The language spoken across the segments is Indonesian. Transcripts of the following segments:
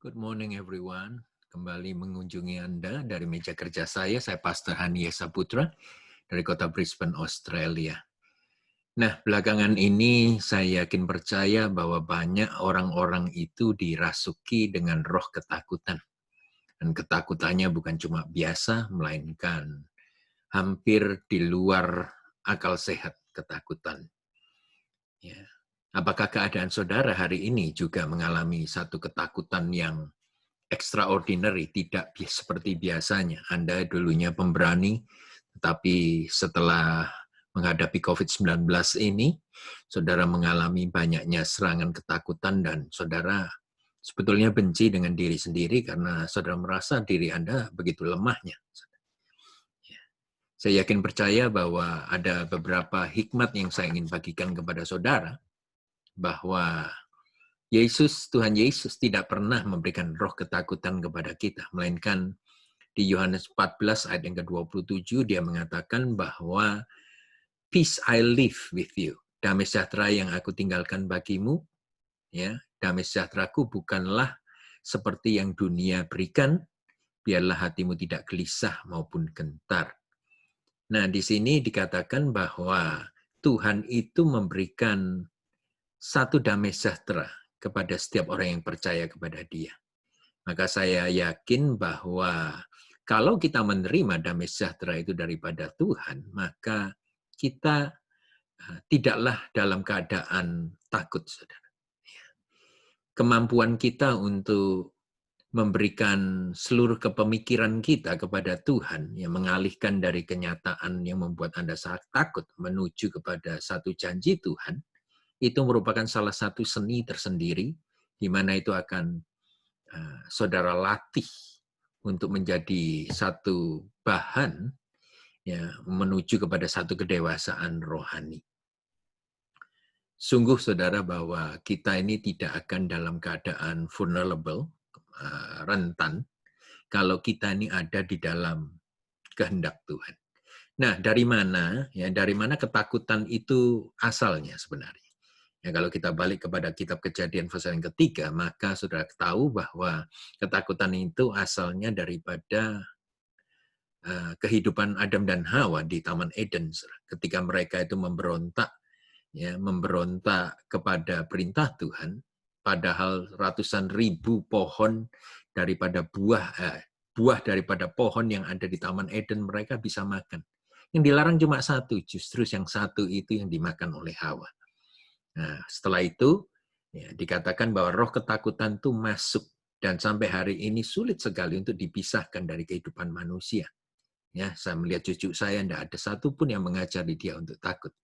Good morning everyone. Kembali mengunjungi Anda dari meja kerja saya Pastor Hania Saputra dari kota Brisbane, Australia. Nah, belakangan ini saya yakin percaya bahwa banyak orang-orang itu dirasuki dengan roh ketakutan. Dan ketakutannya bukan cuma biasa, melainkan hampir di luar akal sehat ketakutan. Ya. Apakah keadaan saudara hari ini juga mengalami satu ketakutan yang extraordinary, tidak seperti biasanya? Anda dulunya pemberani, tetapi setelah menghadapi COVID-19 ini, saudara mengalami banyaknya serangan ketakutan dan saudara sebetulnya benci dengan diri sendiri karena saudara merasa diri Anda begitu lemahnya. Saya yakin percaya bahwa ada beberapa hikmat yang saya ingin bagikan kepada saudara, bahwa Tuhan Yesus tidak pernah memberikan roh ketakutan kepada kita, melainkan di Yohanes 14 ayat yang ke-27 dia mengatakan bahwa peace I live with you. Damai sejahtera yang aku tinggalkan bagimu, ya. Damai sejahteraku bukanlah seperti yang dunia berikan, biarlah hatimu tidak gelisah maupun gentar. Nah, di sini dikatakan bahwa Tuhan itu memberikan satu damai sejahtera kepada setiap orang yang percaya kepada Dia. Maka saya yakin bahwa kalau kita menerima damai sejahtera itu daripada Tuhan, maka kita tidaklah dalam keadaan takut, saudara. Kemampuan kita untuk memberikan seluruh kepemikiran kita kepada Tuhan, yang mengalihkan dari kenyataan yang membuat Anda sangat takut menuju kepada satu janji Tuhan, itu merupakan salah satu seni tersendiri, di mana itu akan saudara latih untuk menjadi satu bahan ya, menuju kepada satu kedewasaan rohani. Sungguh saudara bahwa kita ini tidak akan dalam keadaan vulnerable, rentan, kalau kita ini ada di dalam kehendak Tuhan. Nah, dari mana? Ya, dari mana ketakutan itu asalnya sebenarnya? Ya, kalau kita balik kepada kitab Kejadian pasal yang ketiga, maka saudara tahu bahwa ketakutan itu asalnya daripada kehidupan Adam dan Hawa di Taman Eden, ketika mereka itu memberontak, ya, memberontak kepada perintah Tuhan, padahal ratusan ribu pohon daripada buah daripada pohon yang ada di Taman Eden mereka bisa makan. Yang dilarang cuma satu, justru yang satu itu yang dimakan oleh Hawa. Nah, setelah itu ya, dikatakan bahwa roh ketakutan itu masuk dan sampai hari ini sulit sekali untuk dipisahkan dari kehidupan manusia. Ya, saya melihat cucu saya tidak ada satupun yang mengajari dia untuk takut.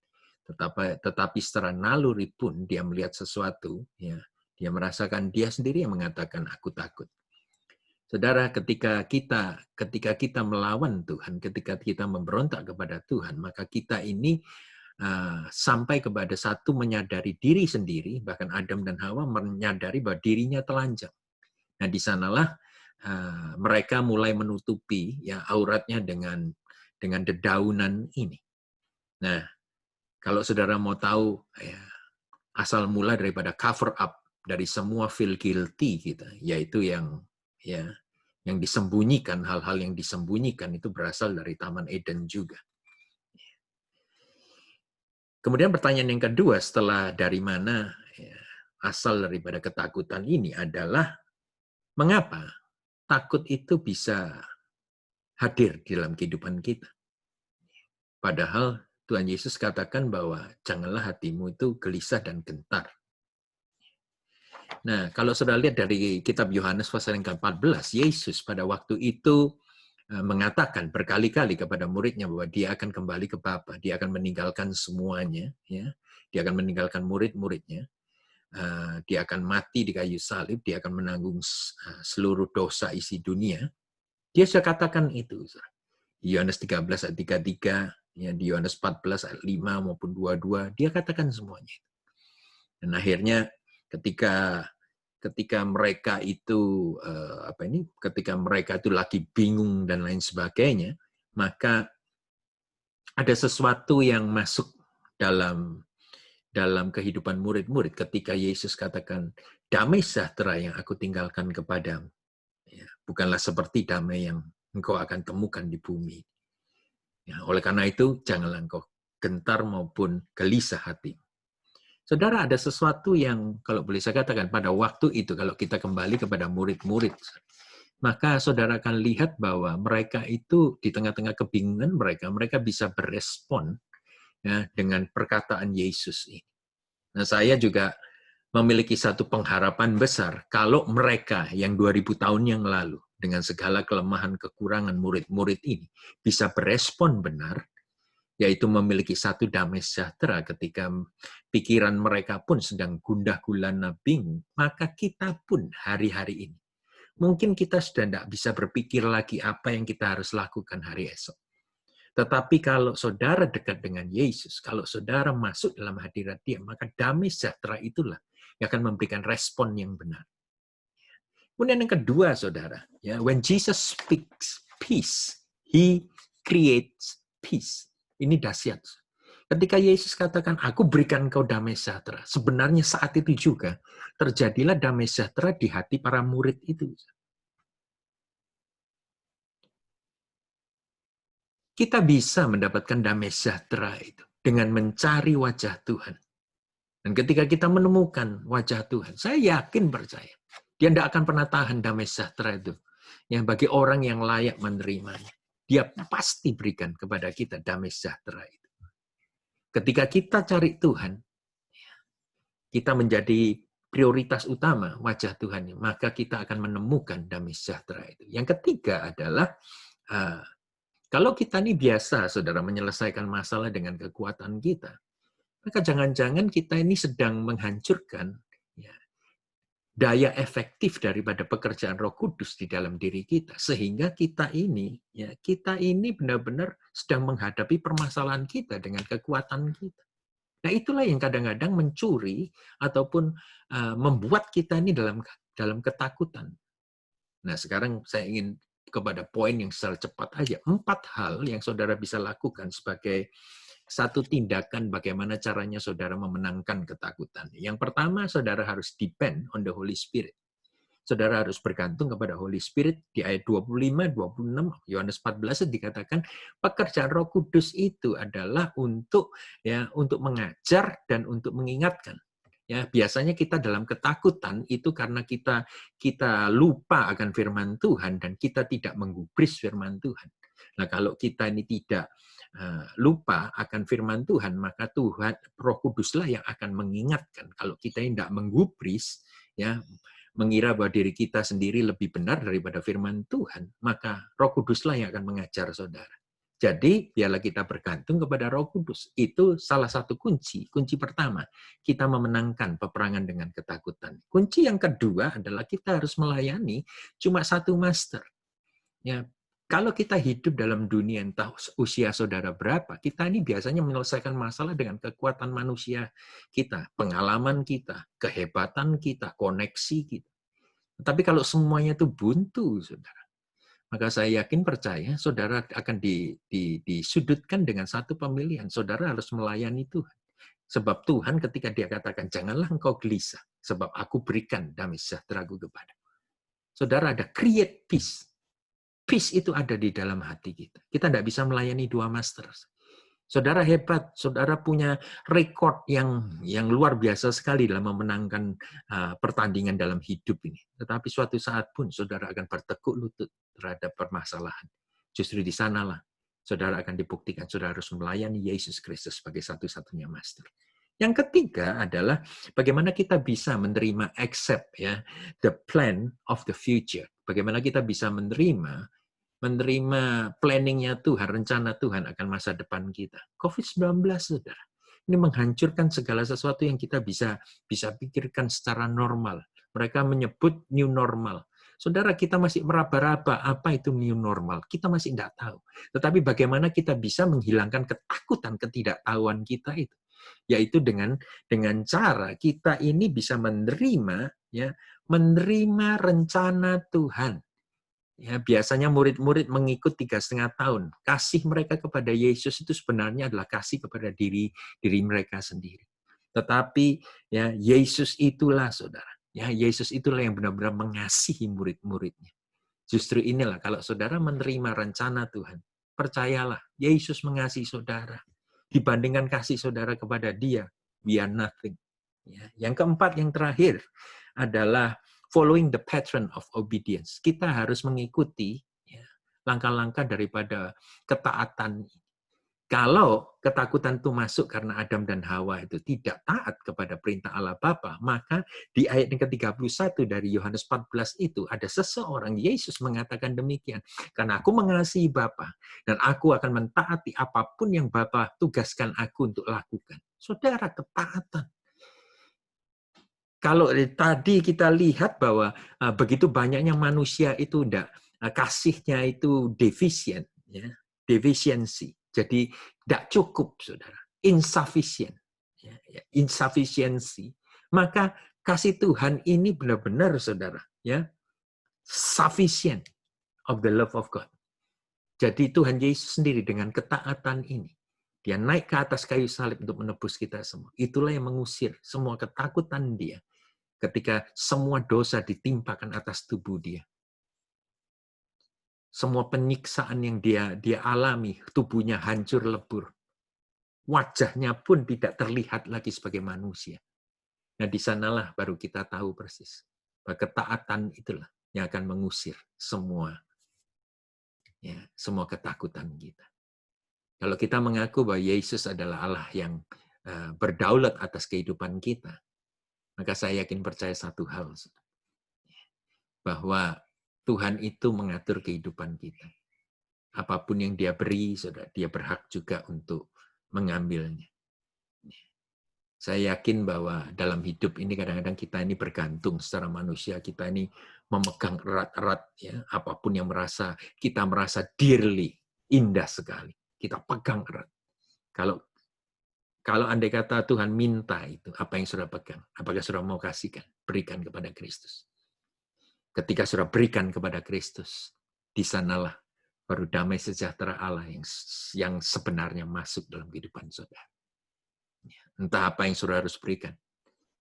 Tetapi secara naluri pun dia melihat sesuatu, ya, dia merasakan dia sendiri yang mengatakan aku takut. Saudara, ketika kita melawan Tuhan, ketika kita memberontak kepada Tuhan, maka kita ini sampai kepada satu menyadari diri sendiri, bahkan Adam dan Hawa menyadari bahwa dirinya telanjang. Nah, di sanalah mereka mulai menutupi ya auratnya dengan dedaunan ini. Nah, kalau saudara mau tahu ya, asal mula daripada cover up dari semua feel guilty kita, yaitu yang disembunyikan, hal-hal yang disembunyikan itu berasal dari Taman Eden juga. Kemudian pertanyaan yang kedua setelah dari mana ya, asal daripada ketakutan ini adalah mengapa takut itu bisa hadir di dalam kehidupan kita. Padahal Tuhan Yesus katakan bahwa janganlah hatimu itu gelisah dan gentar. Nah, kalau sudah lihat dari kitab Yohanes pasal yang ke-14, Yesus pada waktu itu mengatakan berkali-kali kepada muridnya bahwa dia akan kembali ke Bapa, dia akan meninggalkan semuanya, ya, dia akan meninggalkan murid-muridnya, dia akan mati di kayu salib, dia akan menanggung seluruh dosa isi dunia. Dia sudah katakan itu. Di Yohanes 13 ayat 33, ya, di Yohanes 14 ayat 5 maupun 22, dia katakan semuanya. Dan akhirnya ketika mereka itu ketika mereka itu lagi bingung dan lain sebagainya, maka ada sesuatu yang masuk dalam dalam kehidupan murid-murid ketika Yesus katakan, damai sejahtera yang aku tinggalkan kepadamu. Ya, bukanlah seperti damai yang engkau akan temukan di bumi. Ya, oleh karena itu, janganlah engkau gentar maupun gelisah hati. Saudara, ada sesuatu yang kalau boleh saya katakan pada waktu itu, kalau kita kembali kepada murid-murid, maka saudara akan lihat bahwa mereka itu di tengah-tengah kebingungan mereka bisa berespon ya, dengan perkataan Yesus ini. Nah, saya juga memiliki satu pengharapan besar kalau mereka yang 2000 tahun yang lalu dengan segala kelemahan kekurangan murid-murid ini bisa berespon benar, yaitu memiliki satu damai sejahtera ketika pikiran mereka pun sedang gundah gulana bingung, maka kita pun hari-hari ini, mungkin kita sudah tidak bisa berpikir lagi apa yang kita harus lakukan hari esok. Tetapi kalau saudara dekat dengan Yesus, kalau saudara masuk dalam hadirat Dia, maka damai sejahtera itulah yang akan memberikan respon yang benar. Kemudian yang kedua, saudara, ya, when Jesus speaks peace, He creates peace. Ini dahsyat. Ketika Yesus katakan, aku berikan kau damai sejahtera, sebenarnya saat itu juga terjadilah damai sejahtera di hati para murid itu. Kita bisa mendapatkan damai sejahtera itu dengan mencari wajah Tuhan. Dan ketika kita menemukan wajah Tuhan, saya yakin percaya, Dia tidak akan pernah tahan damai sejahtera itu. Yang bagi orang yang layak menerimanya. Dia pasti berikan kepada kita damai sejahtera itu. Ketika kita cari Tuhan, kita menjadi prioritas utama wajah Tuhan, maka kita akan menemukan damai sejahtera itu. Yang ketiga adalah, kalau kita ini biasa, saudara, menyelesaikan masalah dengan kekuatan kita, maka jangan-jangan kita ini sedang menghancurkan ya, daya efektif daripada pekerjaan Roh Kudus di dalam diri kita, sehingga kita ini benar-benar sedang menghadapi permasalahan kita dengan kekuatan kita. Nah, itulah yang kadang-kadang mencuri ataupun membuat kita ini dalam ketakutan. Nah, sekarang saya ingin kepada poin yang secara cepat aja. 4 hal yang saudara bisa lakukan sebagai satu tindakan bagaimana caranya saudara memenangkan ketakutan. Yang pertama, saudara harus depend on the Holy Spirit. Saudara harus bergantung kepada Holy Spirit. Di ayat 25, 26, Yohanes 14 dikatakan, pekerjaan Roh Kudus itu adalah untuk mengajar dan untuk mengingatkan. Ya, biasanya kita dalam ketakutan itu karena kita lupa akan firman Tuhan dan kita tidak menggubris firman Tuhan. Nah, kalau kita ini tidak lupa akan firman Tuhan, maka Tuhan, Roh Kuduslah yang akan mengingatkan. Kalau kita tidak menggubris, ya, mengira bahwa diri kita sendiri lebih benar daripada firman Tuhan, maka Roh Kuduslah yang akan mengajar saudara. Jadi, biarlah kita bergantung kepada Roh Kudus. Itu salah satu kunci pertama, kita memenangkan peperangan dengan ketakutan. Kunci yang kedua adalah kita harus melayani cuma satu master. Ya, kalau kita hidup dalam dunia entah usia saudara berapa, kita ini biasanya menyelesaikan masalah dengan kekuatan manusia kita, pengalaman kita, kehebatan kita, koneksi kita. Tapi kalau semuanya itu buntu, saudara, maka saya yakin percaya saudara akan disudutkan dengan satu pemilihan. Saudara harus melayani Tuhan. Sebab Tuhan ketika Dia katakan, janganlah engkau gelisah, sebab aku berikan damai sejahtera-Ku kepada. Saudara ada create peace. Peace itu ada di dalam hati kita. Kita tidak bisa melayani dua master. Saudara hebat, saudara punya rekod yang luar biasa sekali dalam memenangkan pertandingan dalam hidup ini. Tetapi suatu saat pun saudara akan bertekuk lutut terhadap permasalahan. Justru di sanalah saudara akan dibuktikan saudara harus melayani Yesus Kristus sebagai satu-satunya master. Yang ketiga adalah bagaimana kita bisa menerima accept ya the plan of the future. Bagaimana kita bisa menerima planningnya Tuhan, rencana Tuhan akan masa depan kita. COVID-19, saudara. Ini menghancurkan segala sesuatu yang kita bisa pikirkan secara normal. Mereka menyebut new normal. Saudara, kita masih meraba-raba apa itu new normal. Kita masih tidak tahu. Tetapi bagaimana kita bisa menghilangkan ketakutan, ketidaktahuan kita itu. Yaitu dengan cara kita ini bisa menerima rencana Tuhan. Ya, biasanya murid-murid mengikut 3,5 tahun. Kasih mereka kepada Yesus itu sebenarnya adalah kasih kepada diri mereka sendiri. Tetapi ya Yesus itulah saudara. Ya Yesus itulah yang benar-benar mengasihi murid-muridnya. Justru inilah kalau saudara menerima rencana Tuhan, percayalah Yesus mengasihi saudara. Dibandingkan kasih saudara kepada Dia, we are nothing. Ya. Yang keempat, yang terakhir adalah following the pattern of obedience. Kita harus mengikuti ya, langkah-langkah daripada ketaatan. Kalau ketakutan itu masuk karena Adam dan Hawa itu tidak taat kepada perintah Allah Bapa, maka di ayat yang ke-31 dari Yohanes 14 itu ada seseorang, Yesus mengatakan demikian. Karena aku mengasihi Bapa dan aku akan mentaati apapun yang Bapa tugaskan aku untuk lakukan. Saudara, ketaatan. Kalau tadi kita lihat bahwa begitu banyaknya manusia itu kasihnya itu defisien, ya, defisiensi. Jadi tidak cukup, saudara, insufficient, ya, insufficiency. Maka kasih Tuhan ini benar-benar, saudara, ya, sufficient of the love of God. Jadi Tuhan Yesus sendiri dengan ketaatan ini, dia naik ke atas kayu salib untuk menebus kita semua. Itulah yang mengusir semua ketakutan dia ketika semua dosa ditimpakan atas tubuh dia. Semua penyiksaan yang dia alami, tubuhnya hancur lebur. Wajahnya pun tidak terlihat lagi sebagai manusia. Nah, di sanalah baru kita tahu persis bahwa ketaatan itulah yang akan mengusir semua ketakutan kita. Kalau kita mengaku bahwa Yesus adalah Allah yang berdaulat atas kehidupan kita, maka saya yakin percaya satu hal, bahwa Tuhan itu mengatur kehidupan kita. Apapun yang Dia beri, saudara, Dia berhak juga untuk mengambilnya. Saya yakin bahwa dalam hidup ini kadang-kadang kita ini bergantung secara manusia, kita ini memegang erat-erat ya, apapun yang kita merasa dearly, indah sekali. Kita pegang erat. Kalau andai kata Tuhan minta itu, apa yang saudara pegang? Apakah saudara mau kasihkan? Berikan kepada Kristus. Ketika saudara berikan kepada Kristus, di sanalah baru damai sejahtera Allah yang sebenarnya masuk dalam kehidupan saudara. Entah apa yang saudara harus berikan.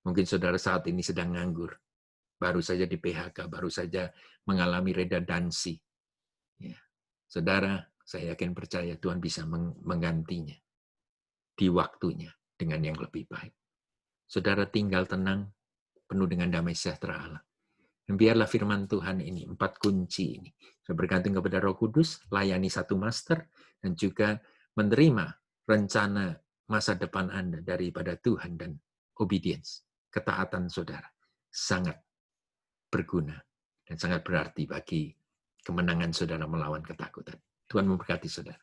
Mungkin saudara saat ini sedang nganggur, baru saja di PHK, baru saja mengalami redundancy. Ya. Saudara, saya yakin percaya Tuhan bisa menggantinya di waktunya dengan yang lebih baik. Saudara tinggal tenang, penuh dengan damai sejahtera Allah. Dan biarlah firman Tuhan ini, 4 kunci ini, bergantung kepada Roh Kudus, layani satu master, dan juga menerima rencana masa depan Anda daripada Tuhan dan obedience, ketaatan saudara, sangat berguna dan sangat berarti bagi kemenangan saudara melawan ketakutan. Tuhan memberkati saudara.